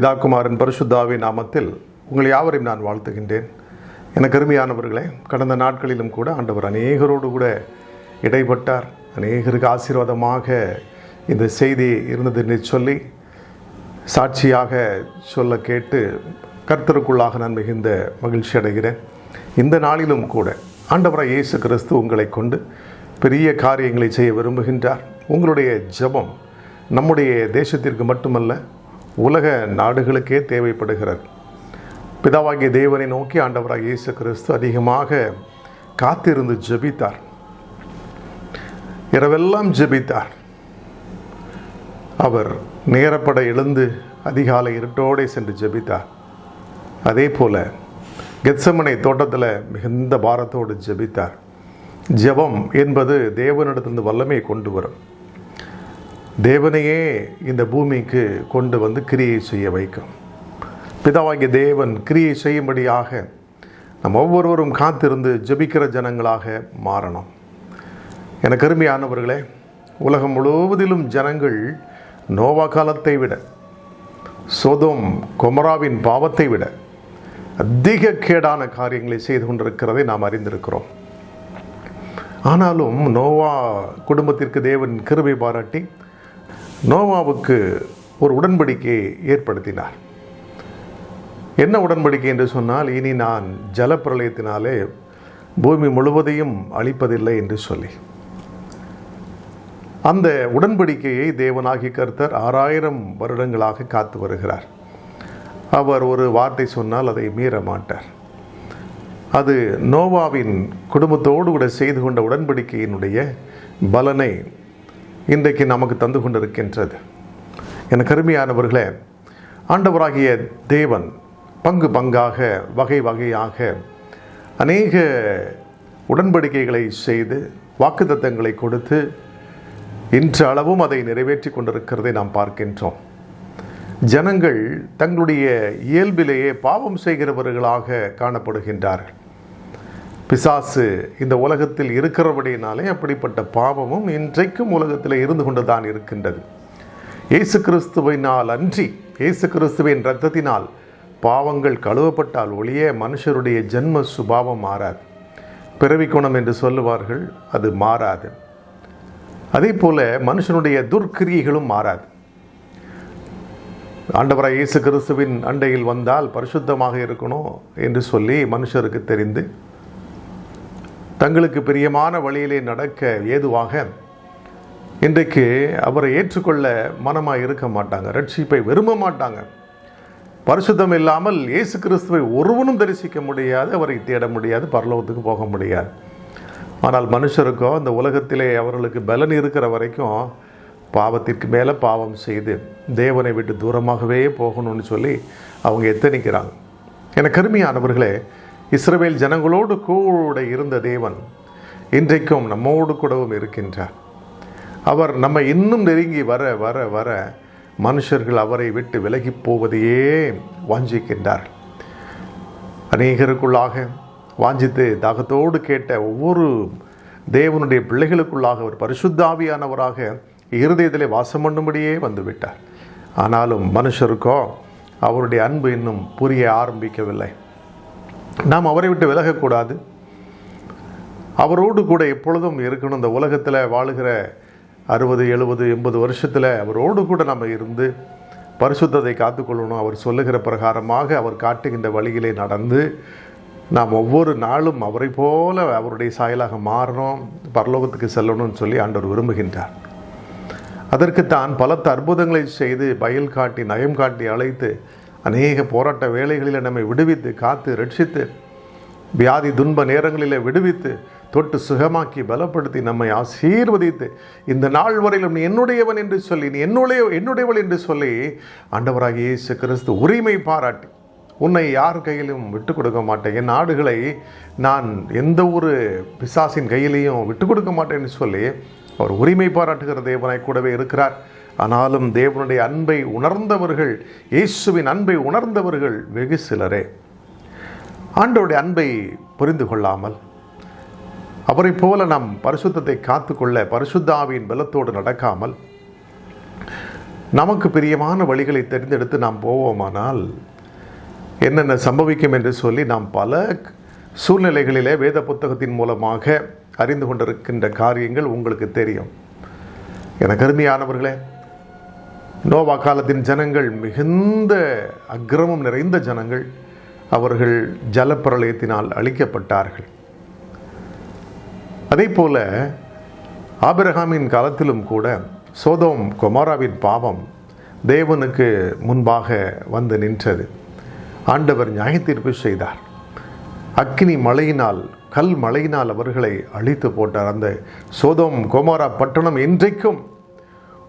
பிதாகுமாரன் பரிசுத்தாவின் நாமத்தில் உங்கள் யாவரையும் நான் வாழ்த்துகின்றேன். எனக்கு அருமையானவர்களே, கடந்த நாட்களிலும் கூட ஆண்டவர் அநேகரோடு கூட இடைப்பட்டார். அநேகருக்கு ஆசீர்வாதமாக இந்த செய்தி இருந்தது என்று சொல்லி சாட்சியாக சொல்ல கேட்டு கர்த்தருக்குள்ளாக நான் மிகுந்த மகிழ்ச்சி அடைகிறேன். இந்த நாளிலும் கூட ஆண்டவராகிய இயேசு கிறிஸ்து உங்களை கொண்டு பெரிய காரியங்களை செய்ய விரும்புகின்றார். உங்களுடைய ஜெபம் நம்முடைய தேசத்திற்கு மட்டுமல்ல, உலக நாடுகளுக்கே தேவைப்படுகிறது. பிதாவாகிய தேவனை நோக்கி ஆண்டவராகிய இயேசு கிறிஸ்து அதிகமாக காத்திருந்து ஜெபித்தார். இரவெல்லாம் ஜெபித்தார். அவர் நேரப்பட எழுந்து அதிகாலை இருட்டோடு சென்று ஜெபித்தார். அதே போல கெத்செமனே தோட்டத்தில் மிகுந்த பாரத்தோடு ஜெபித்தார். ஜெபம் என்பது தேவனிடத்திலிருந்து வல்லமையை கொண்டு வரும். தேவனையே இந்த பூமிக்கு கொண்டு வந்து கிரியை செய்ய வைக்கும். பிதாவாகிய தேவன் கிரியை செய்யும்படியாக நம் ஒவ்வொருவரும் காத்திருந்து ஜெபிக்கிற ஜனங்களாக மாறணும். எனக்கு அருமையானவர்களே, உலகம் முழுவதிலும் ஜனங்கள் நோவா காலத்தை விட, சோதோம் கொமராவின் பாவத்தை விட அதிக கேடான காரியங்களை செய்து கொண்டிருக்கிறதை நாம் அறிந்திருக்கிறோம். ஆனாலும் நோவா குடும்பத்திற்கு தேவன் கிருபை பாராட்டி நோவாவுக்கு ஒரு உடன்படிக்கையை ஏற்படுத்தினார். என்ன உடன்படிக்கை என்று சொன்னால், இனி நான் ஜலப்பிரளயத்தினாலே பூமி முழுவதையும் அழிப்பதில்லை என்று சொல்லி அந்த உடன்படிக்கையை தேவனாகிய கர்த்தர் 6000 வருடங்களாக காத்து வருகிறார். அவர் ஒரு வார்த்தை சொன்னால் அதை மீற மாட்டார். அது நோவாவின் குடும்பத்தோடு கூட செய்து கொண்ட உடன்படிக்கையினுடைய பலனை இன்றைக்கு நமக்கு தந்து கொண்டிருக்கின்றது. எனக்கு அருமையானவர்களே, ஆண்டவராகிய தேவன் பங்கு பங்காக வகை வகையாக அநேக உடன்படிக்கைகளை செய்து வாக்குத்தத்தங்களை கொடுத்து இன்று அளவும் அதை நிறைவேற்றி கொண்டிருக்கிறதை நாம் பார்க்கின்றோம். ஜனங்கள் தங்களுடைய இயல்பிலேயே பாவம் செய்கிறவர்களாக காணப்படுகின்றார்கள். பிசாசு இந்த உலகத்தில் இருக்கிறபடியினாலே அப்படிப்பட்ட பாவமும் இன்றைக்கும் உலகத்தில் இருந்து கொண்டு தான் இருக்கின்றது. இயேசு கிறிஸ்துவினால் அன்றி, இயேசு கிறிஸ்துவின் இரத்தத்தினால் பாவங்கள் கழுவப்பட்டால் ஒழிய மனுஷருடைய ஜென்ம சுபாவம் மாறாது. பிறவிக்குணம் என்று சொல்லுவார்கள், அது மாறாது. அதே போல மனுஷனுடைய துர்க்கிரியைகளும் மாறாது. ஆண்டவராய் இயேசு கிறிஸ்துவின் அண்டையில் வந்தால் பரிசுத்தமாக இருக்கணும் என்று சொல்லி மனுஷருக்கு தெரிந்து தங்களுக்கு பிரியமான வழியிலே நடக்க ஏதுவாக இன்றைக்கு அவரை ஏற்றுக்கொள்ள மனமாக இருக்க மாட்டாங்க. ரட்சிப்பை விரும்ப மாட்டாங்க. பரிசுத்தம் இல்லாமல் இயேசு கிறிஸ்துவை ஒருவனும் தரிசிக்க முடியாது, அவரை தேட முடியாது, பரலோகத்துக்கு போக முடியாது. ஆனால் மனுஷருக்கோ இந்த உலகத்திலே அவர்களுக்கு பலன் இருக்கிற வரைக்கும் பாவத்திற்கு மேலே பாவம் செய்து தேவனை விட்டு தூரமாகவே போகணும்னு சொல்லி அவங்க எத்தனிக்கிறாங்க. எனக்கு அருமையானவர்களே, இஸ்ரவேல் ஜனங்களோடு கூட இருந்த தேவன் இன்றைக்கும் நம்மோடு கூடவும் இருக்கின்றார். அவர் நம்ம இன்னும் நெருங்கி வர வர வர மனுஷர்கள் அவரை விட்டு விலகி போவதையே வாஞ்சிக்கின்றார். அநேகருக்குள்ளாக வாஞ்சித்து தாகத்தோடு கேட்ட ஒவ்வொரு தேவனுடைய பிள்ளைகளுக்குள்ளாக அவர் பரிசுத்தாவியானவராக இருதயத்திலே வாசம் பண்ணும்படியே வந்துவிட்டார். ஆனாலும் மனுஷருக்கோ அவருடைய அன்பு இன்னும் புரிய ஆரம்பிக்கவில்லை. நாம் அவரை விட்டு விலகக்கூடாது. அவரோடு கூட எப்பொழுதும் இருக்கணும். இந்த உலகத்தில் வாழுகிற 60, 70, 80 வருஷத்தில் அவரோடு கூட நம்ம இருந்து பரிசுத்தத்தை காத்துக்கொள்ளணும். அவர் சொல்லுகிற பிரகாரமாக அவர் காட்டுகின்ற வழியிலே நடந்து நாம் ஒவ்வொரு நாளும் அவரை போல அவருடைய சாயலாக மாறணும், பரலோகத்துக்கு செல்லணும்னு சொல்லி ஆண்டவர் விரும்புகின்றார். அதற்குத்தான் பலத்த அற்புதங்களை செய்து பயல் காட்டி நயம் காட்டி அழைத்து அநேக போராட்ட வேளைகளில் நம்மை விடுவித்து காத்து ரட்சித்து வியாதி துன்ப நேரங்களில் விடுவித்து தொட்டு சுகமாக்கி பலப்படுத்தி நம்மை ஆசீர்வதித்து இந்த நாள் வரையிலும் நீ என்னுடையவன் என்று சொல்லி, நீ என்னுடையவள் என்று சொல்லி ஆண்டவராகிய இயேசு கிறிஸ்து உரிமை பாராட்டி, உன்னை யார் கையிலும் விட்டு கொடுக்க மாட்டேன், என் நாடுகளை நான் எந்த ஒரு பிசாசின் கையிலையும் விட்டு கொடுக்க மாட்டேன்னு சொல்லி அவர் உரிமை பாராட்டுகிற தேவனாய் கூடவே இருக்கிறார். ஆனாலும் தேவனுடைய அன்பை உணர்ந்தவர்கள், இயேசுவின் அன்பை உணர்ந்தவர்கள் வெகு சிலரே. ஆண்டவருடைய அன்பை புரிந்து கொள்ளாமல் அவரை போல நாம் பரிசுத்தத்தை காத்துக்கொள்ள பரிசுத்த ஆவியின் பலத்தோடு நடக்காமல் நமக்கு பிரியமான வழிகளை தெரிந்தெடுத்து நாம் போவோமானால் என்னென்ன சம்பவிக்கும் என்று சொல்லி நாம் பல சூழ்நிலைகளிலே வேத புத்தகத்தின் மூலமாக அறிந்து கொண்டிருக்கின்ற காரியங்கள் உங்களுக்கு தெரியும். எனக்கு அருமையானவர்களே, நோவா காலத்தின் ஜனங்கள் மிகுந்த அக்கிரமம் நிறைந்த ஜனங்கள். அவர்கள் ஜலப்பிரளயத்தினால் அழிக்கப்பட்டார்கள். அதே போல ஆபிரகாமின் காலத்திலும் கூட சோதோம் கொமோராவின் பாவம் தேவனுக்கு முன்பாக வந்து நின்றது. ஆண்டவர் நியாயத்தீர்ப்பு செய்தார். அக்கினி மழையினால், கல் மழையினால் அவர்களை அழித்து போட்டார். அந்த சோதோம் கொமோரா பட்டணம் இன்றைக்கும்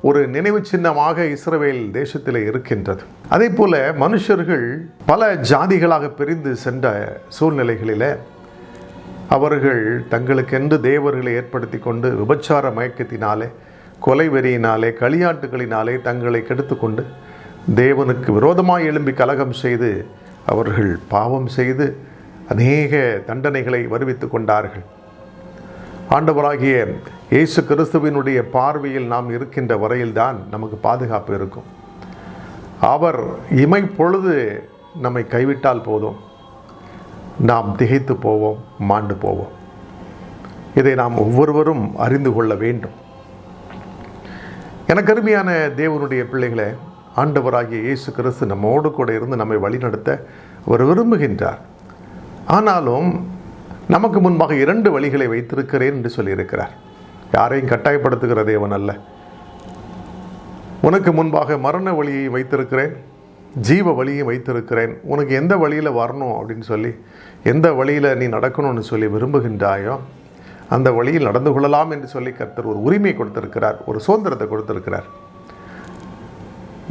ஒரு நினைவு சின்னமாக இஸ்ரவேல் தேசத்தில் இருக்கின்றது. அதே போல மனுஷர்கள் பல ஜாதிகளாக பிரிந்து சென்ற சூழ்நிலைகளில் அவர்கள் தங்களுக்கென்று தேவர்களை ஏற்படுத்தி கொண்டு விபச்சார மயக்கத்தினாலே, கொலை வெறியினாலே, களியாட்டுகளினாலே தங்களை கெடுத்துக்கொண்டு தேவனுக்கு விரோதமாக எழும்பி கலகம் செய்து அவர்கள் பாவம் செய்து அநேக தண்டனைகளை வருவித்து கொண்டார்கள். ஆண்டவராகிய இயேசு கிறிஸ்துவினுடைய பார்வையில் நாம் இருக்கின்ற வரையில்தான் நமக்கு பாதுகாப்பு இருக்கும். அவர் இமைப்பொழுது நம்மை கைவிட்டால் போதும், நாம் திகைத்து போவோம், மாண்டு போவோம். இதை நாம் ஒவ்வொருவரும் அறிந்து கொள்ள வேண்டும். எனக்கு அருமையான தேவனுடைய பிள்ளைகளே, ஆண்டவராகிய இயேசு கிறிஸ்து நம்மோடு கூட இருந்து நம்மை வழிநடத்த அவர் விரும்புகின்றார். ஆனாலும் நமக்கு முன்பாக 2 வழிகளை வைத்திருக்கிறேன் என்று சொல்லியிருக்கிறார். யாரையும் கட்டாயப்படுத்துகிற தேவன் அல்ல. உனக்கு முன்பாக மரண வழியை வைத்திருக்கிறேன், ஜீவ வழியை வைத்திருக்கிறேன். உனக்கு எந்த வழியில் வரணும் அப்படின்னு சொல்லி, எந்த வழியில் நீ நடக்கணும்னு சொல்லி விரும்புகின்றாயோ அந்த வழியில் நடந்து கொள்ளலாம் என்று சொல்லி கர்த்தர் ஒரு உரிமை கொடுத்திருக்கிறார், ஒரு சுதந்திரத்தை கொடுத்திருக்கிறார்.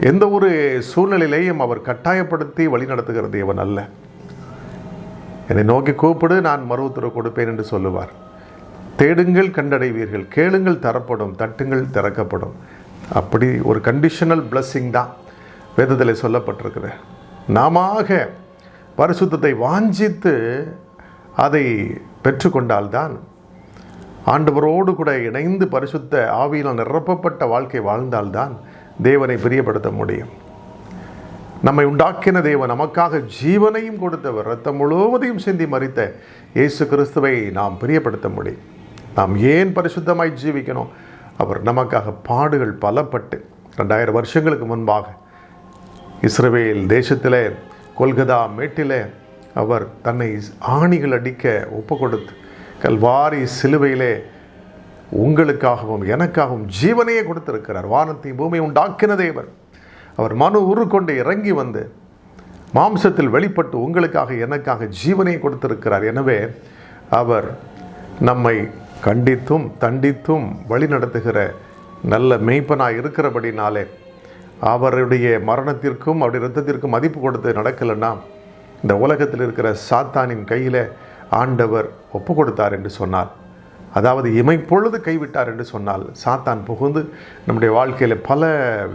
எந்த ஒரு சூழ்நிலையிலையும் அவர் கட்டாயப்படுத்தி வழி நடத்துகிற தேவன் அல்ல. என்னை நோக்கி கூப்பிடு, நான் மறு உத்தரவு கொடுப்பேன் என்று சொல்லுவார். தேடுங்கள் கண்டடைவீர்கள், கேளுங்கள் தரப்படும், தட்டுங்கள் திறக்கப்படும். அப்படி ஒரு கண்டிஷனல் பிளஸ்ஸிங் தான் வேதத்தில் சொல்லப்பட்டிருக்கிற. நாம பரிசுத்தத்தை வாஞ்சித்து அதை பெற்றுக்கொண்டால்தான், ஆண்டவரோடு கூட இணைந்து பரிசுத்த ஆவியினால் நிரப்பப்பட்ட வாழ்க்கை வாழ்ந்தால்தான் தேவனை பிரியப்படுத்த முடியும். நம்மை உண்டாக்கின தேவன், நமக்காக ஜீவனையும் கொடுத்தவர், இரத்தம் முழுவதையும் சிந்தி மரித்த இயேசு கிறிஸ்துவை நாம் பிரியப்படுத்த முடியும். நாம் ஏன் பரிசுத்தமாய் ஜீவிக்கணும்? அவர் நமக்காக பாடுகள் பலப்பட்டு 2000 வருஷங்களுக்கு முன்பாக இஸ்ரவேல் தேசத்திலே கொல்கதா மேட்டிலே அவர் தன்னை ஆணிகள் அடிக்க ஒப்பு கொடுத்து கல்வாரி சிலுவையிலே உங்களுக்காகவும் எனக்காகவும் ஜீவனையே கொடுத்திருக்கிறார். வானத்தை பூமி உண்டாக்கின தேவர் அவர் மனு உருக்கொண்டு இறங்கி வந்து மாம்சத்தில் வெளிப்பட்டு உங்களுக்காக எனக்காக ஜீவனை கொடுத்திருக்கிறார். எனவே அவர் நம்மை கண்டித்தும் தண்டித்தும் வழி நடத்துகிற நல்ல மெய்ப்பனாய் இருக்கிறபடினாலே அவருடைய மரணத்திற்கும் அவருடைய இரத்தத்திற்கும் மதிப்பு கொடுத்து நடக்கலைன்னா இந்த உலகத்தில் இருக்கிற சாத்தானின் கையில் ஆண்டவர் ஒப்பு கொடுத்தார் என்று சொன்னார், அதாவது இமைப்பொழுது கைவிட்டார் என்று சொன்னால், சாத்தான் புகுந்து நம்முடைய வாழ்க்கையில் பல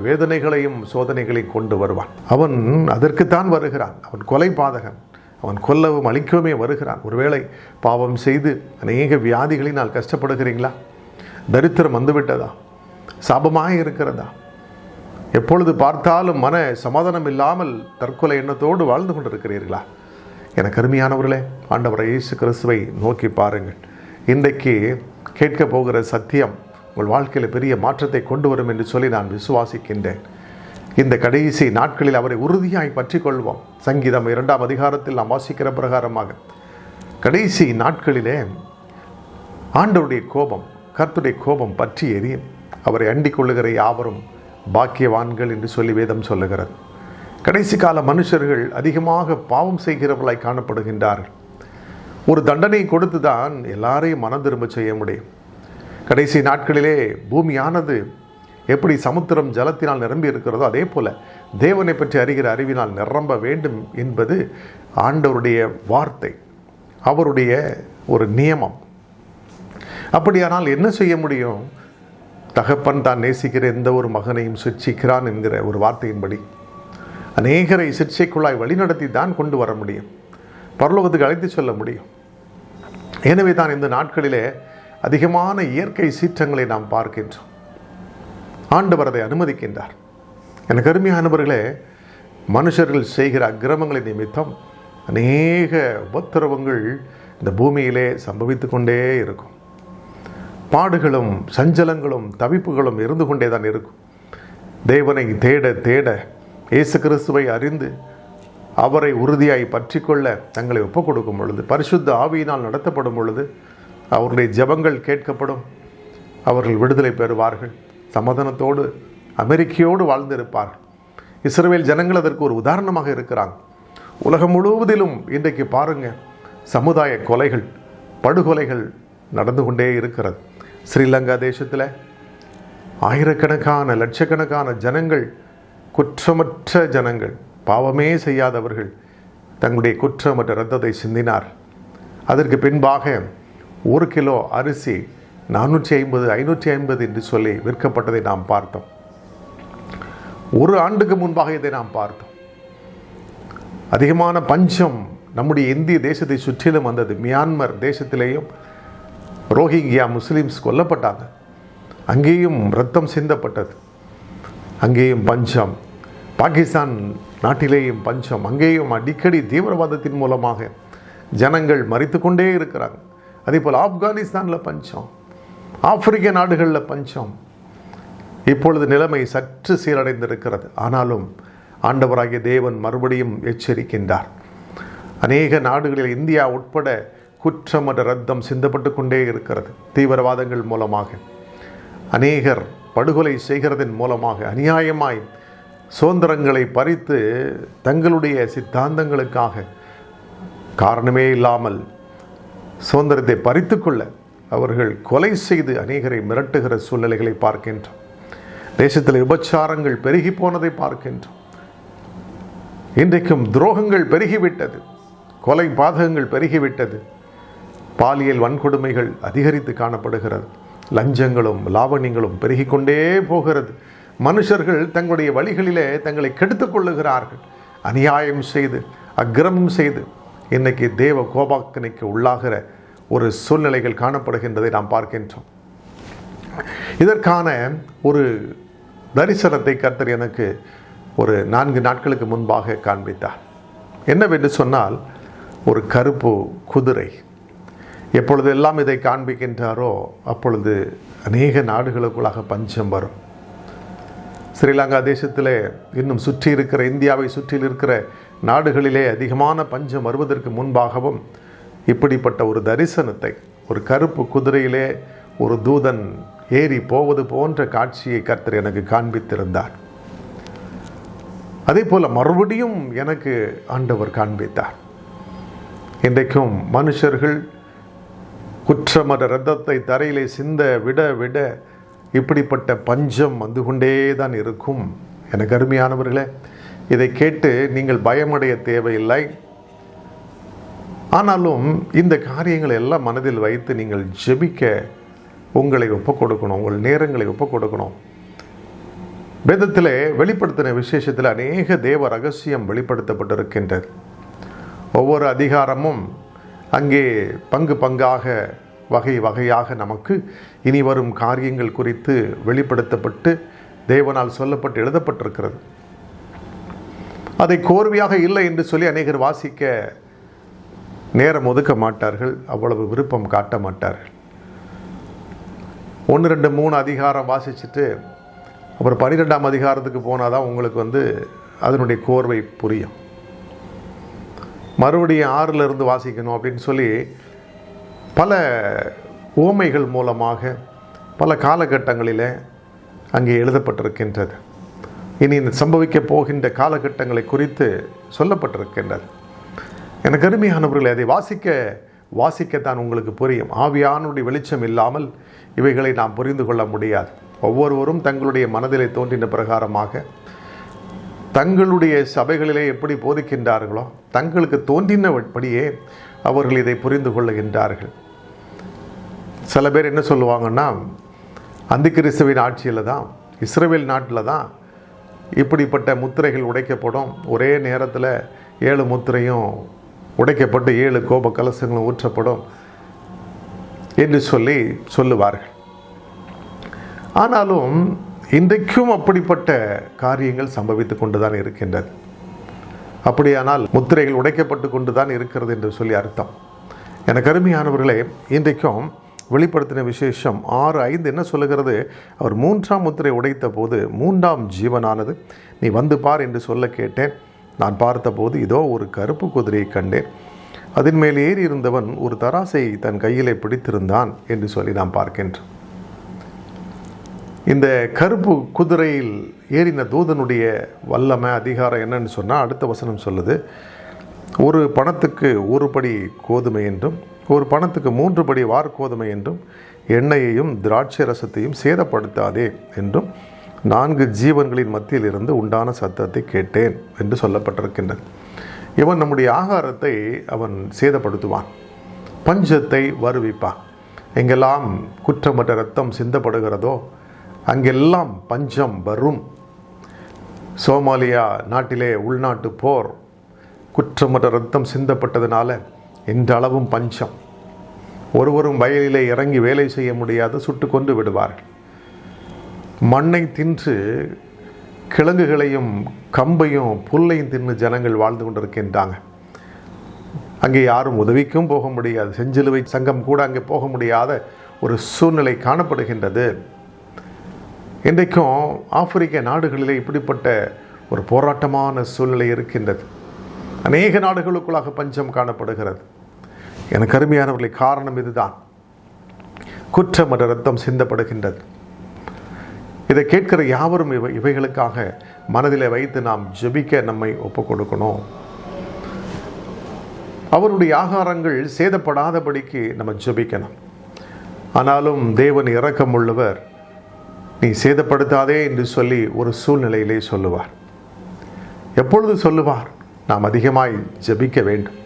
வேதனைகளையும் சோதனைகளையும் கொண்டு வருவான். அவன் அதற்குத்தான் வருகிறான். அவன் கொலை பாதகன். அவன் கொல்லவும் அழிக்கவுமே வருகிறான். ஒருவேளை பாவம் செய்து அநேக வியாதிகளினால் கஷ்டப்படுகிறீங்களா? தரித்திரம் வந்துவிட்டதா? சாபமாக இருக்கிறதா? எப்பொழுது பார்த்தாலும் மன சமாதானம் இல்லாமல் தற்கொலை எண்ணத்தோடு வாழ்ந்து கொண்டிருக்கிறீர்களா? எனக்கு அருமையானவர்களே, ஆண்டவரை இயேசு கிறிஸ்துவை நோக்கி பாருங்கள். இன்றைக்கு கேட்க போகிற சத்தியம் உங்கள் வாழ்க்கையில் பெரிய மாற்றத்தை கொண்டு வரும் என்று சொல்லி நான் விசுவாசிக்கின்றேன். இந்த கடைசி நாட்களில் அவரை உறுதியாய் பற்றி கொள்வோம். சங்கீதம் 2ஆம் அதிகாரத்தில் நாம் வாசிக்கிற பிரகாரமாக கடைசி நாட்களிலே ஆண்டவருடைய கோபம், கர்த்தருடைய கோபம் பற்றி எரியும். அவரை அண்டிக் கொள்ளுகிற யாவரும் பாக்கியவான்கள் என்று சொல்லி வேதம் சொல்லுகிறது. கடைசி கால மனுஷர்கள் அதிகமாக பாவம் செய்கிறவர்களாய் காணப்படுகின்றார்கள். ஒரு தண்டனை கொடுத்து தான் எல்லாரையும் மனம் திரும்ப செய்ய முடியும். கடைசி நாட்களிலே பூமியானது எப்படி சமுத்திரம் ஜலத்தினால் நிரம்பி இருக்கிறதோ அதே போல தேவனை பற்றி அறிகிற அறிவினால் நிரம்ப வேண்டும் என்பது ஆண்டவருடைய வார்த்தை, அவருடைய ஒரு நியமம். அப்படியானால் என்ன செய்ய முடியும்? தகப்பன் தான் நேசிக்கிற எந்த ஒரு மகனையும் சிட்சிக்கிறான் என்கிற ஒரு வார்த்தையின்படி அநேகரை சிற்சைக்குள்ளாய் வழிநடத்தி தான் கொண்டு வர முடியும், பரலோகத்துக்கு அழைத்து சொல்ல முடியும். எனவே தான் இந்த நாட்களிலே அதிகமான இயற்கை சீற்றங்களை நாம் பார்க்கின்றோம். ஆண்டவர் அதை அனுமதிக்கின்றார். எனக்கு அருமையானவர்களே, மனுஷர்கள் செய்கிற அக்கிரமங்களின் நிமித்தம் அநேக உபத்திரவங்கள் இந்த பூமியிலே சம்பவித்து கொண்டே இருக்கும். பாடுகளும் சஞ்சலங்களும் தவிப்புகளும் இருந்து கொண்டே தான் இருக்கும். தேவனை தேட தேட இயேசு கிறிஸ்துவை அறிந்து அவரை உறுதியாய் பற்றி கொள்ள தங்களை ஒப்புக் கொடுக்கும் பொழுது, பரிசுத்த ஆவியினால் நடத்தப்படும் பொழுது அவருடைய ஜெபங்கள் கேட்கப்படும். அவர்கள் விடுதலை பெறுவார்கள். சமாதானத்தோடு அமெரிக்கையோடு வாழ்ந்திருப்பார்கள். இஸ்ரவேல் ஜனங்கள் அதற்கு ஒரு உதாரணமாக இருக்கிறாங்க. உலகம் முழுவதிலும் இன்றைக்கு பாருங்க, சமுதாய கொலைகள், படுகொலைகள் நடந்து கொண்டே இருக்கிறது. ஸ்ரீலங்கா தேசத்தில் ஆயிரக்கணக்கான லட்சக்கணக்கான ஜனங்கள், குற்றமற்ற ஜனங்கள், பாவமே செய்யாதவர்கள் தங்களுடைய குற்றமற்ற இரத்தத்தை சிந்தினார். அதற்கு பின்பாக 1 கிலோ அரிசி 450 550 என்று சொல்லி விற்கப்பட்டதை நாம் பார்த்தோம். ஒரு ஆண்டுக்கு முன்பாக இதை நாம் பார்த்தோம். அதிகமான பஞ்சம் நம்முடைய இந்திய தேசத்தை சுற்றிலும் வந்தது. மியான்மர் தேசத்திலேயும் ரோஹிங்கியா முஸ்லிம்ஸ் கொல்லப்பட்டாங்க. அங்கேயும் இரத்தம் சிந்தப்பட்டது. அங்கேயும் பஞ்சம். பாகிஸ்தான் நாட்டிலேயும் பஞ்சம். அங்கேயும் அடிக்கடி தீவிரவாதத்தின் மூலமாக ஜனங்கள் மரித்து கொண்டே இருக்கிறாங்க. அதே போல் ஆப்கானிஸ்தானில் பஞ்சம், ஆப்பிரிக்க நாடுகளில் பஞ்சம். இப்பொழுது நிலைமை சற்று சீரடைந்திருக்கிறது. ஆனாலும் ஆண்டவராகிய தேவன் மறுபடியும் எச்சரிக்கின்றார். அநேக நாடுகளில், இந்தியா உட்பட, குற்றமற்ற இரத்தம் சிந்தப்பட்டு கொண்டே இருக்கிறது. தீவிரவாதங்கள் மூலமாக அநேகர் படுகொலை செய்கிறதன் மூலமாக அநியாயமாய் சுதந்திரங்களை பறித்து தங்களுடைய சித்தாந்தங்களுக்காக காரணமே இல்லாமல் சுதந்திரத்தை பறித்து கொள்ள அவர்கள் கொலை செய்து அநேகரை மிரட்டுகிற சூழ்நிலைகளை பார்க்கின்றோம். தேசத்தில் விபச்சாரங்கள் பெருகி போனதை பார்க்கின்றோம். இன்றைக்கும் துரோகங்கள் பெருகிவிட்டது, கொலை பாதகங்கள் பெருகிவிட்டது, பாலியல் வன்கொடுமைகள் அதிகரித்து காணப்படுகிறது, லஞ்சங்களும் லாவண்யங்களும் பெருகிக்கொண்டே போகிறது. மனுஷர்கள் தங்களுடைய வழிகளிலே தங்களை கெடுத்துக் கொள்ளுகிறார்கள். அநியாயம் செய்து, அக்கிரமம் செய்து இன்னைக்கு தேவ கோபாக்கனைக்கு உள்ளாகிற ஒரு சூழ்நிலைகள் காணப்படுகின்றதை நாம் பார்க்கின்றோம். இதற்கான ஒரு தரிசனத்தை கர்த்தர் எனக்கு ஒரு 4 நாட்களுக்கு முன்பாக காண்பித்தார். என்னவென்று சொன்னால், ஒரு கருப்பு குதிரை. எப்பொழுது எல்லாம் இதை காண்பிக்கின்றாரோ அப்பொழுது அநேக நாடுகளுக்குள்ளாக பஞ்சம் வரும். ஸ்ரீலங்கா தேசத்தில் இன்னும் சுற்றி இருக்கிற, இந்தியாவை சுற்றில் இருக்கிற நாடுகளிலே அதிகமான பஞ்சம் வருவதற்கு முன்பாகவும் இப்படிப்பட்ட ஒரு தரிசனத்தை, ஒரு கருப்பு குதிரையிலே ஒரு தூதன் ஏறி போவது போன்ற காட்சியை கர்த்தர் எனக்கு காண்பித்திருந்தார். அதே போல மறுபடியும் எனக்கு ஆண்டவர் காண்பித்தார். இன்றைக்கும் மனுஷர்கள் குற்றமற்ற இரத்தத்தை தரையிலே சிந்த விட விட இப்படிப்பட்ட பஞ்சம் வந்து கொண்டே தான் இருக்கும். எனக்கு அருமையானவர்களே, இதை கேட்டு நீங்கள் பயமடைய தேவையில்லை. ஆனாலும் இந்த காரியங்களை எல்லாம் மனதில் வைத்து நீங்கள் ஜெபிக்க உங்களை ஒப்புக் கொடுக்கணும், உங்கள் நேரங்களை ஒப்புக் கொடுக்கணும். வேதத்திலே வெளிப்படுத்தின விசேஷத்தில் அநேக தேவ ரகசியம் வெளிப்படுத்தப்பட்டிருக்கின்றது. ஒவ்வொரு அதிகாரமும் அங்கே பங்கு பங்காக, வகை வகையாக நமக்கு இனி வரும் காரியங்கள் குறித்து வெளிப்படுத்தப்பட்டு தேவனால் சொல்லப்பட்டு எழுதப்பட்டிருக்கிறது. அதை கோர்வையாக இல்லை என்று சொல்லி அநேகர் வாசிக்க நேரம் ஒதுக்க மாட்டார்கள், அவ்வளவு விருப்பம் காட்ட மாட்டார்கள். 1, 2, 3 அதிகாரம் வாசிச்சுட்டு அப்புறம் 12ஆம் அதிகாரத்துக்கு போனால் தான் உங்களுக்கு அதனுடைய கோர்வை புரியும். மறுபடியும் 6லிருந்து வாசிக்கணும் அப்படின்னு சொல்லி பல உவமைகள் மூலமாக பல காலகட்டங்களில் அங்கே எழுதப்பட்டிருக்கின்றது. இனி சம்பவிக்க போகின்ற காலகட்டங்களை குறித்து சொல்லப்பட்டிருக்கின்றது. எனக்கு அருமையானவர்களே, அதை வாசிக்கத்தான் உங்களுக்கு புரியும். ஆவியானுடைய வெளிச்சம் இல்லாமல் இவைகளை நாம் புரிந்து கொள்ள முடியாது. ஒவ்வொருவரும் தங்களுடைய மனதிலே தோன்றின பிரகாரமாக தங்களுடைய சபைகளிலே எப்படி போதிக்கின்றார்களோ தங்களுக்கு தோன்றினபடியே அவர்கள் இதை புரிந்து கொள்ளுகின்றார்கள். சில பேர் என்ன சொல்லுவாங்கன்னா, அந்திகிறிஸ்துவின் ஆட்சியில் தான், இஸ்ரவேல் நாட்டில் தான் இப்படிப்பட்ட முத்திரைகள் உடைக்கப்படும், ஒரே நேரத்தில் 7 முத்திரையும் உடைக்கப்பட்டு 7 கோப கலசங்களும் ஊற்றப்படும் என்று சொல்லுவார்கள். ஆனாலும் இன்றைக்கும் அப்படிப்பட்ட காரியங்கள் சம்பவித்து கொண்டுதான் இருக்கின்றது. அப்படியானால் முத்திரைகள் உடைக்கப்பட்டு கொண்டுதான் இருக்கிறது என்று சொல்லி அர்த்தம். எனக்கு அருமையானவர்களே, இன்றைக்கும் வெளிப்படுத்தின விசேஷம் 6:5 என்ன சொல்லுகிறது? அவர் 3ஆம் முத்திரை உடைத்த போது 3ஆம் ஜீவனானது, நீ வந்து பார் என்று சொல்ல கேட்டேன். நான் பார்த்தபோது இதோ ஒரு கருப்பு குதிரையை கண்டேன். அதன் மேல் ஏறி இருந்தவன் ஒரு தராசை தன் கையிலே பிடித்திருந்தான் என்று சொல்லி நாம் பார்க்கின்றோம். இந்த கருப்பு குதிரையில் ஏறின தூதனுடைய வல்லமை அதிகாரம் என்னன்னு சொன்னால், அடுத்த வசனம் சொல்லுது, ஒரு பணத்துக்கு 1 படி கோதுமை என்றும் ஒரு பணத்துக்கு 3 படி வார்கோதுமை என்றும் எண்ணெயையும் திராட்சை ரசத்தையும் சேதப்படுத்தாதே என்றும் 4 ஜீவன்களின் மத்தியில் இருந்து உண்டான சத்தத்தை கேட்டேன் என்று சொல்லப்பட்டிருக்கின்றது. இவன் நம்முடைய ஆகாரத்தை அவன் சேதப்படுத்துவான், பஞ்சத்தை வருவிப்பான். எங்கெல்லாம் குற்றமற்ற இரத்தம் சிந்தப்படுகிறதோ அங்கெல்லாம் பஞ்சம் வரும். சோமாலியா நாட்டிலே உள்நாட்டு போர், குற்றமற்ற இரத்தம் சிந்தப்பட்டதுனால இன்றளவும் பஞ்சம். ஒருவரும் வயலிலே இறங்கி வேலை செய்ய முடியாது, சுட்டு கொண்டு விடுவார்கள். மண்ணை தின்று கிழங்குகளையும் கம்பையும் புல்லையும் தின்னு ஜனங்கள் வாழ்ந்து கொண்டிருக்கின்றாங்க. அங்கே யாரும் உதவிக்கும் போக முடியாது, செஞ்சிலுவை சங்கம் கூட அங்கே போக முடியாத ஒரு சூழ்நிலை காணப்படுகின்றது. இன்றைக்கும் ஆப்பிரிக்க நாடுகளிலே இப்படிப்பட்ட ஒரு போராட்டமான சூழ்நிலை இருக்கின்றது. அநேக நாடுகளுக்குள்ளாக பஞ்சம் காணப்படுகிறது. எனக்கு அருமையானவர்களை, காரணம் இதுதான், குற்றமற்ற இரத்தம் சிந்தப்படுகின்றது. இதை கேட்கிற யாவரும் இவைகளுக்காக மனதிலே வைத்து நாம் ஜெபிக்க நம்மை ஒப்புக் கொடுக்கணும். அவருடைய ஆகாரங்கள் சேதப்படாதபடிக்கு நம்ம ஜெபிக்கணும். ஆனாலும் தேவன் இரக்கம் உள்ளவர், நீ சேதப்படுத்தாதே என்று சொல்லி ஒரு சூழ்நிலையிலே சொல்லுவார். எப்பொழுது சொல்லுவார்? நாம் அதிகமாய் ஜெபிக்க வேண்டும்,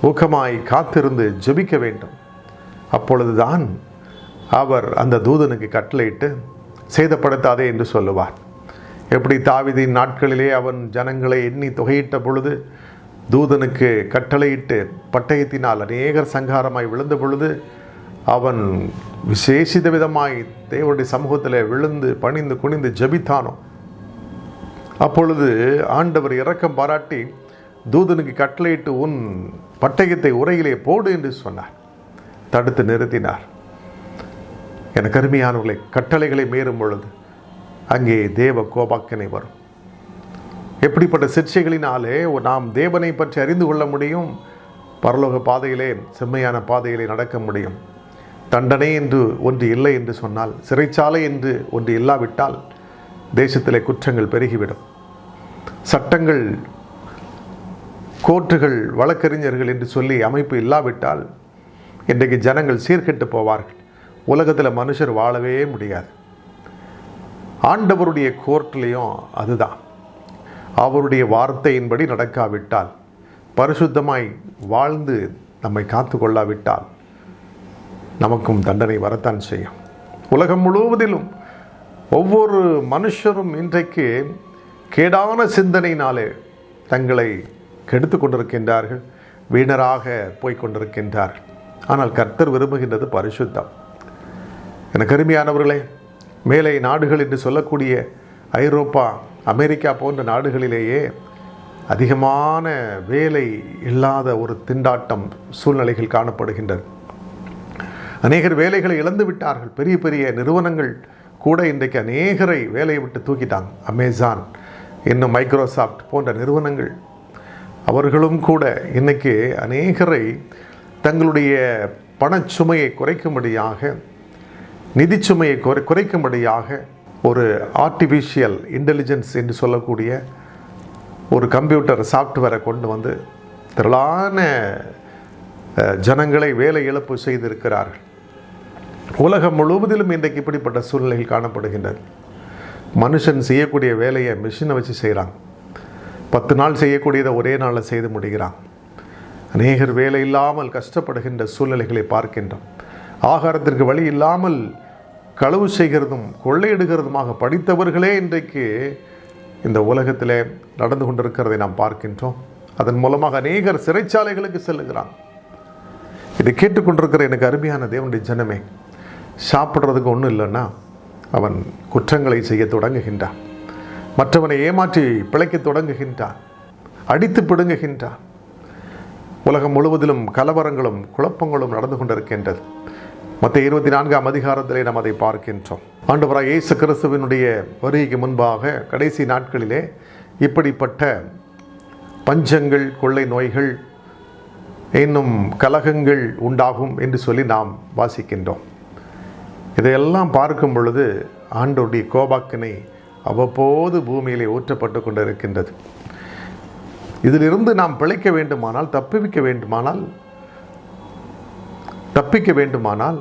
ஊக்கமாய் காத்திருந்து ஜெபிக்க வேண்டும். அப்பொழுதுதான் அவர் அந்த தூதனுக்கு கட்டளையிட்டு சேதப்படுத்தாதே என்று சொல்லுவார். எப்படி தாவீதின் நாட்களிலே அவன் ஜனங்களை எண்ணி தொகையிட்ட பொழுது தூதனுக்கு கட்டளையிட்டு பட்டயத்தினால் அநேகர் சங்காரமாய் விழுந்த பொழுது அவன் விசேஷித விதமாய் தேவனுடைய சமூகத்தில் விழுந்து பணிந்து குனிந்து ஜெபித்தானோ, அப்பொழுது ஆண்டவர் இரக்கம் பாராட்டி தூதனுக்கு கட்டளையிட்டு உன் பட்டயத்தை உரையிலே போடு என்று சொன்னார். தடுத்து நிறுத்தினார். எனக்கு அருமையானவர்களை, கட்டளைகளை மீறும் பொழுது அங்கே தேவ கோபாக்கினை வரும். எப்படிப்பட்ட சிற்சைகளினாலே நாம் தேவனை பற்றி அறிந்து கொள்ள முடியும், பரலோக பாதையிலே செம்மையான பாதையிலே நடக்க முடியும். தண்டனை என்று ஒன்று இல்லை என்று சொன்னால், சிறைச்சாலை என்று ஒன்று இல்லாவிட்டால் தேசத்திலே குற்றங்கள் பெருகிவிடும். சட்டங்கள், கோர்ட்டுகள், வழக்கறிஞர்கள் என்று சொல்லி அமைப்பு இல்லாவிட்டால் இன்றைக்கு ஜனங்கள் சீர்கெட்டு போவார்கள். உலகத்தில் மனுஷர் வாழவே முடியாது. ஆண்டவருடைய கோர்ட்லேயும் அதுதான். அவருடைய வார்த்தையின்படி நடக்காவிட்டால், பரிசுத்தமாய் வாழ்ந்து நம்மை காத்து கொள்ளாவிட்டால் நமக்கும் தண்டனை வரத்தான் செய்யும். உலகம் முழுவதிலும் ஒவ்வொரு மனுஷரும் இன்றைக்கு கேடான சிந்தனையினாலே தங்களை கெடுத்து கொண்டிருக்கின்றார்கள், வீணராக போய்கொண்டிருக்கின்றார்கள். ஆனால் கர்த்தர் விரும்புகின்றது பரிசுத்தம். எனக்கு அருமையானவர்களே, மேலை நாடுகள் என்று சொல்லக்கூடிய ஐரோப்பா, அமெரிக்கா போன்ற நாடுகளிலேயே அதிகமான வேலை இல்லாத ஒரு திண்டாட்டம் சூழ்நிலைகள் காணப்படுகின்றது. அநேகர் வேலைகளை இழந்து விட்டார்கள். பெரிய பெரிய நிறுவனங்கள் கூட இன்றைக்கு அநேகரை வேலையை விட்டு தூக்கிட்டாங்க. அமேசான், இன்னும் மைக்ரோசாஃப்ட் போன்ற நிறுவனங்கள், அவர்களும் கூட இன்னைக்கு அநேகரை தங்களுடைய பணச்சுமையை குறைக்கும்படியாக, நிதி சுமையை குறைக்கும்படியாக ஒரு ஆர்டிஃபிஷியல் இன்டெலிஜென்ஸ் என்று சொல்லக்கூடிய ஒரு கம்ப்யூட்டர் சாஃப்ட்வேரை கொண்டு வந்து திரளான ஜனங்களை வேலை இழப்பு செய்திருக்கிறார்கள். உலகம் முழுவதிலும் இன்றைக்கு இப்படிப்பட்ட சூழ்நிலைகள் காணப்படுகின்றது. மனுஷன் செய்யக்கூடிய வேலையை மிஷினை வச்சு செய்கிறாங்க. 10 நாள் செய்யக்கூடியதை ஒரே நாளில் செய்து முடிகிறான். அநேகர் வேலை இல்லாமல் கஷ்டப்படுகின்ற சூழ்நிலைகளை பார்க்கின்றோம். ஆகாரத்திற்கு வழி இல்லாமல் களவு செய்கிறதும் கொள்ளையிடுகிறதுமாக படித்தவர்களே இன்றைக்கு இந்த உலகத்திலே நடந்து கொண்டிருக்கிறதை நாம் பார்க்கின்றோம். அதன் மூலமாக அநேகர் சிறைச்சாலைகளுக்கு செல்லுகிறான். இதை கேட்டுக்கொண்டிருக்கிற எனக்கு அருமையான தேவனுடைய ஜனமே, சாப்பிட்றதுக்கு ஒன்றும் இல்லைன்னா அவன் குற்றங்களை செய்ய தொடங்குகின்றான். மற்றவனை ஏமாற்றி பிழைக்க தொடங்குகின்றான். அடித்து பிடுங்குகின்றான். உலகம் முழுவதிலும் கலவரங்களும் குழப்பங்களும் நடந்து கொண்டிருக்கின்றது. மத்திய 24ஆம் அதிகாரத்திலே நாம் அதை பார்க்கின்றோம். ஆண்டவராய் இயேசு கிறிஸ்துவினுடைய வருகைக்கு முன்பாக கடைசி நாட்களிலே இப்படிப்பட்ட பஞ்சங்கள், கொள்ளை நோய்கள், இன்னும் கலகங்கள் உண்டாகும் என்று சொல்லி நாம் வாசிக்கின்றோம். இதையெல்லாம் பார்க்கும் பொழுது ஆண்டவருடைய கோபாக்கினை அவ்வப்போது பூமியிலே ஊற்றப்பட்டு கொண்டிருக்கின்றது. இதிலிருந்து நாம் பிழைக்க வேண்டுமானால், தப்பிக்க வேண்டுமானால்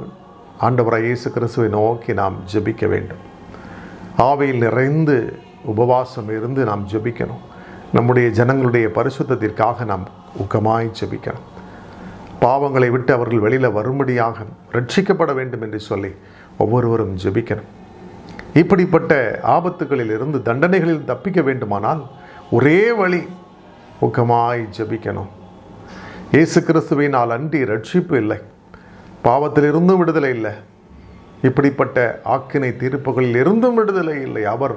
ஆண்டவராய் இயேசு கிறிஸ்துவை நோக்கி நாம் ஜெபிக்க வேண்டும். ஆவியில் நிறைந்து உபவாசம் இருந்து நாம் ஜெபிக்கணும். நம்முடைய ஜனங்களுடைய பரிசுத்தத்திற்காக நாம் ஊக்கமாய் ஜெபிக்கணும். பாவங்களை விட்டு அவர்கள் வெளியில் வரும்படியாக ரட்சிக்கப்பட வேண்டும் என்று சொல்லி ஒவ்வொருவரும் ஜெபிக்கணும். இப்படிப்பட்ட ஆபத்துகளில் இருந்து, தண்டனைகளில் தப்பிக்க வேண்டுமானால் ஒரே வழி ஊக்கமாய் ஜெபிக்கணும். இயேசு கிறிஸ்துவினால் அன்றி ரட்சிப்பு இல்லை. பாவத்திலிருந்தும் விடுதலை இல்லை. இப்படிப்பட்ட ஆக்கினை தீர்ப்புகளில் இருந்தும் விடுதலை இல்லை. அவர்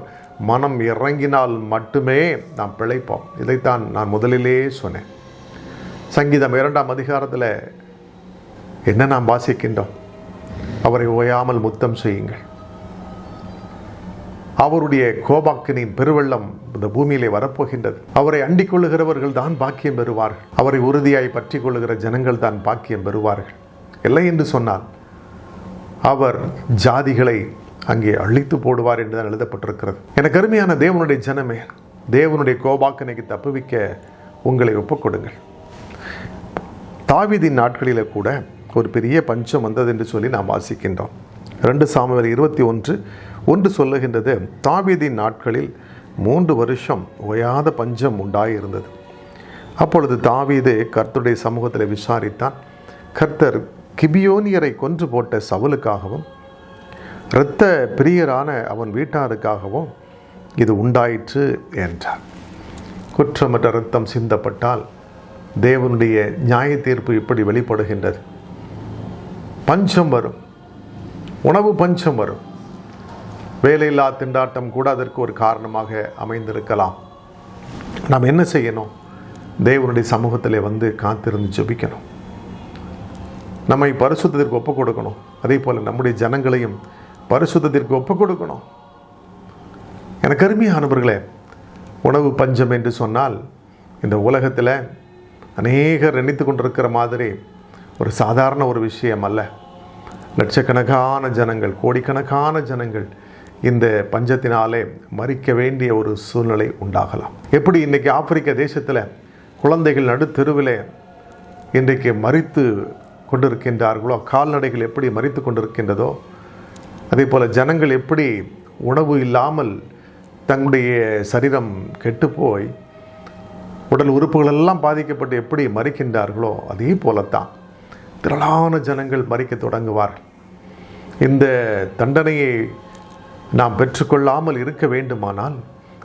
மனம் இறங்கினால் மட்டுமே நாம் பிழைப்போம். இதைத்தான் நான் முதலிலே சொன்னேன். சங்கீதம் 2ஆம் அதிகாரத்தில் என்ன நாம் வாசிக்கின்றோம்? அவரை ஓயாமல் முத்தம் செய்யுங்கள். அவருடைய கோபாக்கினின் பெருவெள்ளம் இந்த பூமியிலே வரப்போகின்றது. அவரை அண்டிக் கொள்ளுகிறவர்கள் தான் பாக்கியம் பெறுவார்கள். அவரை உறுதியாய் பற்றி கொள்ளுகிற ஜனங்கள் தான் பாக்கியம் பெறுவார்கள். இல்லை என்று சொன்னால் அவர் ஜாதிகளை அங்கே அழித்து போடுவார் என்று தான் எழுதப்பட்டிருக்கிறது. எனக்கு அருமையான தேவனுடைய ஜனமே, தேவனுடைய கோபாக்கினைக்கு தப்புவிக்க உங்களை ஒப்புக்கொடுங்கள். தாவீதின் நாட்களில் கூட ஒரு பெரிய பஞ்சம் வந்தது என்று சொல்லி நாம் வாசிக்கின்றோம். 2 சாமுவேல் 21:1 சொல்லுகின்றது, தாவீதின் நாட்களில் 3 வருஷம் ஓயாத பஞ்சம் உண்டாயிருந்தது. அப்பொழுது தாவீது கர்த்தருடைய சமூகத்தில் விசாரித்தான். கர்த்தர் கிபியோனியரை கொன்று போட்ட சவுலுக்காகவும் இரத்த பிரியரான அவன் வீட்டாருக்காகவும் இது உண்டாயிற்று என்றார். குற்றமற்ற இரத்தம் சிந்தப்பட்டால் தேவனுடைய நியாய தீர்ப்பு இப்படி வெளிப்படுகின்றது. பஞ்சம் வரும், உணவு பஞ்சம் வரும். வேலையில்லா திண்டாட்டம் கூட அதற்கு ஒரு காரணமாக அமைந்திருக்கலாம். நாம் என்ன செய்யணும்? தேவனுடைய சமூகத்திலே வந்து காத்திருந்து ஜெபிக்கணும். நம்மை பரிசுத்தத்திற்கு ஒப்புக் கொடுக்கணும். அதே போல் நம்முடைய ஜனங்களையும் பரிசுத்தத்திற்கு ஒப்புக் கொடுக்கணும். எனக்கு அருமையானவர்களே, உணவு பஞ்சம் என்று சொன்னால் இந்த உலகத்தில் அநேகர் நினைத்து கொண்டிருக்கிற மாதிரி ஒரு சாதாரண ஒரு விஷயம் அல்ல. லட்சக்கணக்கான ஜனங்கள், கோடிக்கணக்கான ஜனங்கள் இந்த பஞ்சத்தினாலே மரிக்க வேண்டிய ஒரு சூழ்நிலை உண்டாகலாம். எப்படி இன்றைக்கி ஆப்பிரிக்க தேசத்தில் குழந்தைகள் நடுத்தெருவிலே இன்றைக்கு மரித்து கொண்டிருக்கின்றார்களோ, கால்நடைகள் எப்படி மரித்து கொண்டிருக்கின்றதோ, அதே போல் ஜனங்கள் எப்படி உணவு இல்லாமல் தங்களுடைய சரீரம் கெட்டுப்போய் உடல் உறுப்புகளெல்லாம் பாதிக்கப்பட்டு எப்படி மரிக்கின்றார்களோ, அதே போலத்தான் திரளான ஜனங்கள் மரிக்க தொடங்குவார்கள். இந்த தண்டனையை நாம் பெற்றுக்கொள்ளாமல் இருக்க வேண்டுமானால்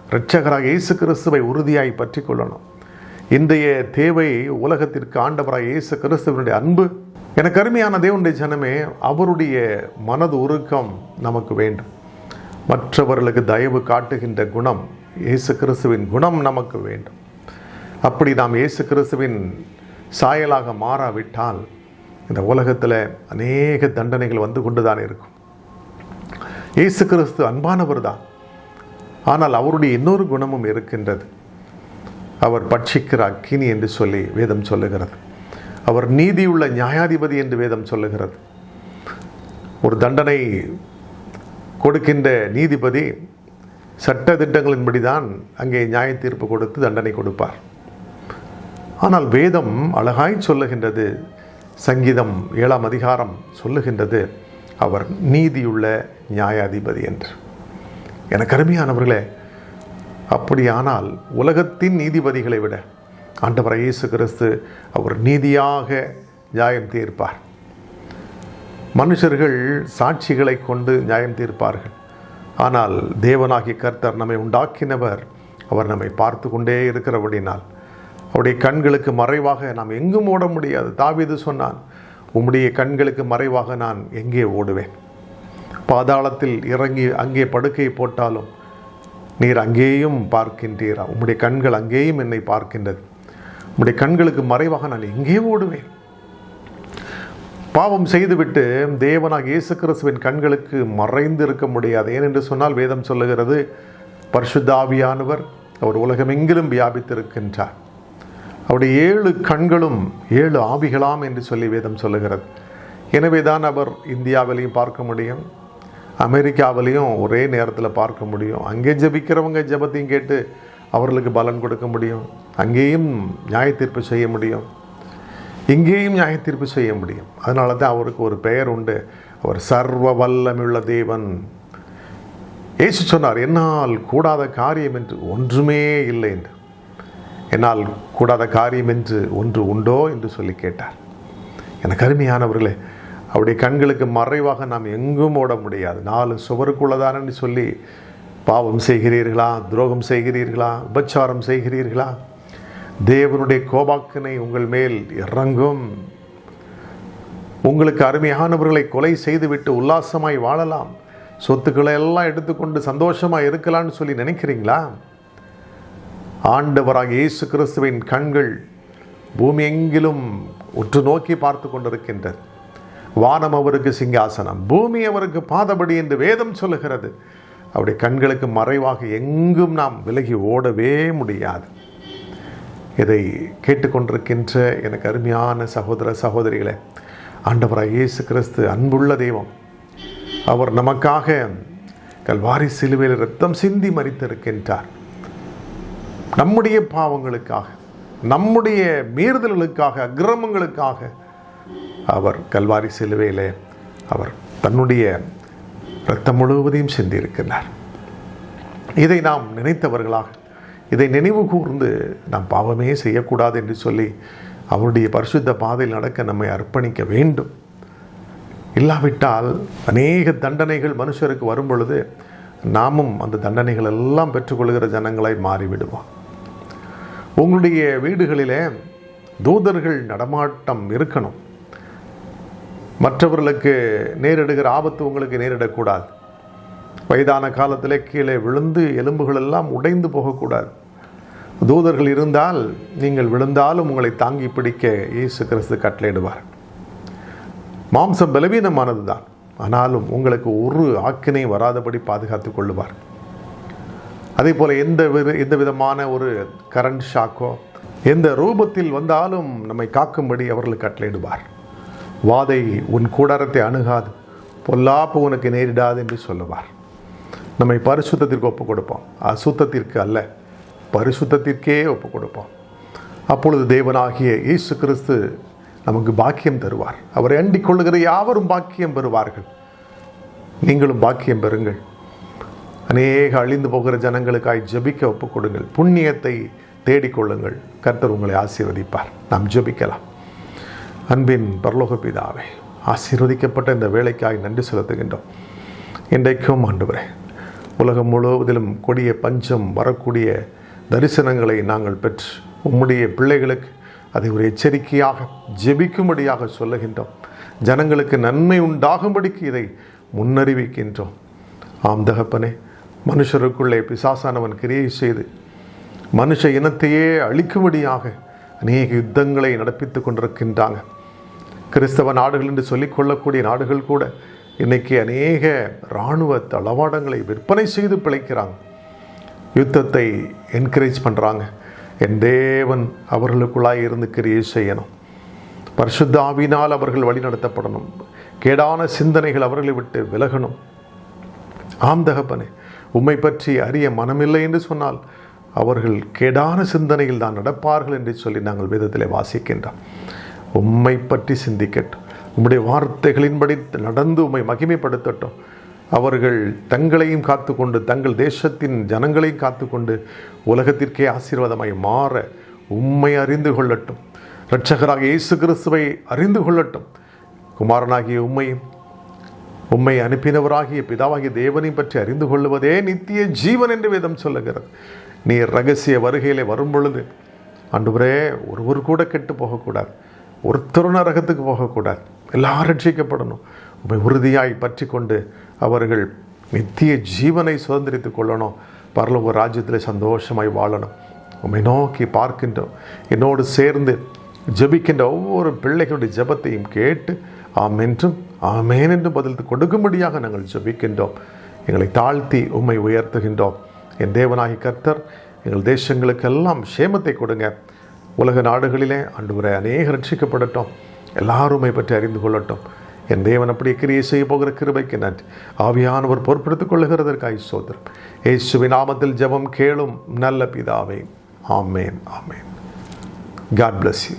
இரட்சகராக இயேசு கிறிஸ்துவை உறுதியாய் பற்றி கொள்ளணும். இன்றைய தேவை உலகத்திற்கு ஆண்டவராக இயேசு கிறிஸ்துவனுடைய அன்பு. எனக்கு அருமையான தேவனுடைய ஜனமே, அவருடைய மனது உருக்கம் நமக்கு வேண்டும். மற்றவர்களுக்கு தயவு காட்டுகின்ற குணம், இயேசு கிறிஸ்துவின் குணம் நமக்கு வேண்டும். அப்படி நாம் இயேசு கிறிஸ்துவின் சாயலாக மாறாவிட்டால் இந்த உலகத்தில் அநேக தண்டனைகள் வந்து கொண்டு தான் இருக்கும். இயேசு கிறிஸ்து அன்பானவர் தான், ஆனால் அவருடைய இன்னொரு குணமும் இருக்கின்றது. அவர் பட்சிக்கிற அக்கினி என்று சொல்லி வேதம் சொல்லுகிறது. அவர் நீதியுள்ள நியாயாதிபதி என்று வேதம் சொல்லுகிறது. ஒரு தண்டனை கொடுக்கின்ற நீதிபதி சட்ட திட்டங்களின்படி தான் அங்கே நியாய தீர்ப்பு கொடுத்து தண்டனை கொடுப்பார். ஆனால் வேதம் அழகாய் சொல்லுகின்றது, சங்கீதம் 7ஆம் அதிகாரம் சொல்லுகின்றது, அவர் நீதியுள்ள நியாயாதிபதி என்று. எனக்கு அருமையானவர்களே, அப்படியானால் உலகத்தின் நீதிபதிகளை விட ஆண்டவர் இயேசு கிறிஸ்து அவர் நீதியாக நியாயம் தீர்ப்பார். மனுஷர்கள் சாட்சிகளை கொண்டு நியாயம் தீர்ப்பார்கள். ஆனால் தேவனாகிய கர்த்தர் நம்மை உண்டாக்கினவர், அவர் நம்மை பார்த்து கொண்டே இருக்கிறபடினால் அவருடைய கண்களுக்கு மறைவாக நாம் எங்கும் ஓட முடியாது. தாவீது சொன்னான், உம்முடைய கண்களுக்கு மறைவாக நான் எங்கே ஓடுவேன்? பாதாளத்தில் இறங்கி அங்கே படுக்கை போட்டாலும் நீர் அங்கேயும் பார்க்கின்றீரா? உம்முடைய கண்கள் அங்கேயும் என்னை பார்க்கின்றது. உம்முடைய கண்களுக்கு மறைவாக நான் எங்கே ஓடுவேன்? பாவம் செய்துவிட்டு தேவனாக இயேசு கிறிஸ்துவின் கண்களுக்கு மறைந்து இருக்க முடியாது. ஏனென்று சொன்னால் வேதம் சொல்லுகிறது, பரிசுத்த ஆவியானவர் அவர் உலகமெங்கிலும் வியாபித்திருக்கின்றார். அவருடைய 7 கண்களும் 7 ஆவிகளாம் என்று சொல்லி வேதம் சொல்லுகிறது. எனவே தான் அவர் இந்தியாவிலையும் பார்க்க முடியும், அமெரிக்காவிலையும் ஒரே நேரத்தில் பார்க்க முடியும். அங்கே ஜெபிக்கிறவங்க ஜெபத்தையும் கேட்டு அவர்களுக்கு பலன் கொடுக்க முடியும். அங்கேயும் நியாய தீர்ப்பு செய்ய முடியும், இங்கேயும் நியாய தீர்ப்பு செய்ய முடியும். அதனால தான் அவருக்கு ஒரு பெயர் உண்டு, அவர் சர்வ வல்லமையுள்ள தேவன். இயேசு சொன்னார், என்னால் கூடாத காரியம் என்று ஒன்றுமே இல்லை என்று. என்னால் கூடாத காரியம் என்று ஒன்று உண்டோ என்று சொல்லி கேட்டார். எனக்கு அருமையானவர்களே, அவருடைய கண்களுக்கு மறைவாக நாம் எங்கும் ஓட முடியாது. 4 சுவருக்குள்ளதானு சொல்லி பாவம் செய்கிறீர்களா, துரோகம் செய்கிறீர்களா, உபச்சாரம் செய்கிறீர்களா, தேவனுடைய கோபாக்கினை உங்கள் மேல் இறங்கும். உங்களுக்கு அருமையானவர்களை கொலை செய்துவிட்டு உல்லாசமாய் வாழலாம், சொத்துக்களை எல்லாம் எடுத்துக்கொண்டு சந்தோஷமாக இருக்கலாம்னு சொல்லி நினைக்கிறீங்களா? ஆண்டவராக இயேசு கிறிஸ்துவின் கண்கள் பூமி எங்கிலும் உற்று நோக்கி பார்த்து கொண்டிருக்கின்றது. வானம் அவருக்கு சிங்காசனம், பூமி அவருக்கு பாதபடி என்று வேதம் சொல்லுகிறது. அவருடைய கண்களுக்கு மறைவாக எங்கும் நாம் விலகி ஓடவே முடியாது. இதை கேட்டுக்கொண்டிருக்கின்ற எனக்கு அருமையான சகோதர சகோதரிகளே, ஆண்டவராக இயேசு கிறிஸ்து அன்புள்ள தெய்வம். அவர் நமக்காக கல்வாரி சிலுவையில் இரத்தம் சிந்தி மரித்திருக்கின்றார். நம்முடைய பாவங்களுக்காக, நம்முடைய மீறுதல்களுக்காக, அக்கிரமங்களுக்காக அவர் கல்வாரி சிலுவையிலே அவர் தன்னுடைய இரத்தம் முழுவதையும் சிந்தியிருக்கிறார். இதை நாம் நினைத்தவர்களாக, இதை நினைவு கூர்ந்து நாம் பாவமே செய்யக்கூடாது என்று சொல்லி அவருடைய பரிசுத்த பாதையில் நடக்க நம்மை அர்ப்பணிக்க வேண்டும். இல்லாவிட்டால் அநேக தண்டனைகள் மனுஷருக்கு வரும் பொழுது நாமும் அந்த தண்டனைகள் எல்லாம் பெற்றுக்கொள்கிற ஜனங்களாய் மாறிவிடுவோம். உங்களுடைய வீடுகளிலே தூதர்கள் நடமாட்டம் இருக்கணும். மற்றவர்களுக்கு நேரிடுகிற ஆபத்து உங்களுக்கு நேரிடக்கூடாது. வயதான காலத்திலே கீழே விழுந்து எலும்புகள் எல்லாம் உடைந்து போகக்கூடாது. தூதர்கள் இருந்தால் நீங்கள் விழுந்தாலும் உங்களை தாங்கி பிடிக்க இயேசு கிறிஸ்து கட்டளையிடுவார். மாம்சம் பலவீனமானது தான், ஆனாலும் உங்களுக்கு ஒரு ஆக்கினை வராதபடி பாதுகாத்து கொள்ளுவார். அதே போல எந்த விதமான ஒரு கரண்ட் ஷாக்கோ எந்த ரூபத்தில் வந்தாலும் நம்மை காக்கும்படி அவர்களுக்கு கட்டளையிடுவார். வாதை உன் கூடாரத்தை அணுகாது, பொல்லாப்பு உனக்கு நேரிடாது என்று சொல்லுவார். நம்மை பரிசுத்தத்திற்கு ஒப்புக் கொடுப்போம், அசுத்தத்திற்கு அல்ல, பரிசுத்தத்திற்கே ஒப்புக் கொடுப்போம். அப்பொழுது தேவனாகிய இயேசு கிறிஸ்து நமக்கு பாக்கியம் தருவார். அவரை அண்டிக் கொள்ளுகிற யாவரும் பாக்கியம் பெறுவார்கள். நீங்களும் பாக்கியம் பெறுங்கள். அநேக அழிந்து போகிற ஜனங்களுக்காய் ஜெபிக்க ஒப்புக் கொடுங்கள். புண்ணியத்தை தேடிக்கொள்ளுங்கள். கர்த்தர் உங்களை ஆசீர்வதிப்பார். நாம் ஜெபிக்கலாம். அன்பின் பரலோக பிதாவே, ஆசீர்வதிக்கப்பட்ட இந்த வேலைக்காய் நன்றி செலுத்துகின்றோம். இன்றைக்கும் ஆண்டவரே, உலகம் முழுவதிலும் கொடிய பஞ்சம் வரக்கூடிய தரிசனங்களை நாங்கள் பெற்று உம்முடைய பிள்ளைகளுக்கு அதை ஒரு எச்சரிக்கையாக ஜெபிக்கும்படியாக சொல்லுகின்றோம். ஜனங்களுக்கு நன்மை உண்டாகும்படிக்கு இதை முன்னறிவிக்கின்றோம். ஆம் தகப்பனே, மனுஷருக்குள்ளே பிசாசானவன் கிரியை செய்து மனுஷ இனத்தையே அழிக்கும்படியாக அநேக யுத்தங்களை நடப்பித்து கொண்டிருக்கின்றாங்க. கிறிஸ்தவ நாடுகள் என்று சொல்லிக்கொள்ளக்கூடிய நாடுகள் கூட இன்றைக்கி அநேக இராணுவ தளவாடங்களை விற்பனை செய்து பிழைக்கிறாங்க. யுத்தத்தை என்கரேஜ் பண்ணுறாங்க. என் தேவன் அவர்களுக்குள்ளாய் இருந்து கிரியை செய்யணும். பரிசுத்த ஆவியினால் அவர்கள் வழி நடத்தப்படணும். கேடான சிந்தனைகள் அவர்களை விட்டு விலகணும். ஆம் தகப்பனே, உம்மை பற்றி அறிய மனமில்லை என்று சொன்னால் அவர்கள் கேடான சிந்தனையில் தான் நடப்பார்கள் என்று சொல்லி நாங்கள் வேதத்திலே வாசிக்கின்றோம். உம்மை பற்றி சிந்திக்கட்டும். உம்முடைய வார்த்தைகளின்படி நடந்து உம்மை மகிமைப்படுத்தட்டும். அவர்கள் தங்களையும் காத்து கொண்டு தங்கள் தேசத்தின் ஜனங்களையும் காத்து கொண்டு உலகத்திற்கே ஆசீர்வாதமாய் மாற உம்மை அறிந்து கொள்ளட்டும். இரட்சகராக இயேசு கிறிஸ்துவை அறிந்து கொள்ளட்டும். குமாரனாகிய உம்மை அனுப்பினவராகிய பிதாவாகிய தேவனை பற்றி அறிந்து கொள்வதே நித்திய ஜீவன் என்று வேதம் சொல்லுகிறது. நீர் ரகசிய வருகையிலே வரும் பொழுது ஆண்டவரே, ஒருவர் கூட கெட்டு போகக்கூடாது, ஒருத்தர் நரகத்துக்கு போகக்கூடாது, எல்லாரும் ரட்சிக்கப்படணும். உம்மை உறுதியாய் பற்றி கொண்டு அவர்கள் நித்திய ஜீவனை சுதந்திரித்து கொள்ளணும், பரலோக ராஜ்யத்தில் சந்தோஷமாய் வாழணும். உம்மை நோக்கி பார்க்கின்றோம். என்னோடு சேர்ந்து ஜெபிக்கின்ற ஒவ்வொரு பிள்ளைகளுடைய ஜெபத்தையும் கேட்டு ஆமென்றும் ஆமேன் என்று பதில் கொடுக்கும்படியாக நாங்கள் ஜெபிக்கின்றோம். எங்களை தாழ்த்தி உம்மை உயர்த்துகின்றோம். என் தேவனாகி கர்த்தர் எங்கள் தேசங்களுக்கெல்லாம் சேமத்தை கொடுங்க. உலக நாடுகளிலே ஆண்டவரே அநேக ரட்சிக்கப்படட்டும், எல்லாருமை பற்றி அறிந்து கொள்ளட்டும். என் தேவன் அப்படி கிரியை செய்ய போகிற கிருபைக்கு நன்றி. ஆவியானவர் பொறுப்பெடுத்துக் கொள்ளுகிறதற்காய் ஸ்தோத்திரம். இயேசுவின் நாமத்தில் ஜெபம் கேளும் நல்ல பிதாவே. ஆமேன், ஆமேன். God bless you.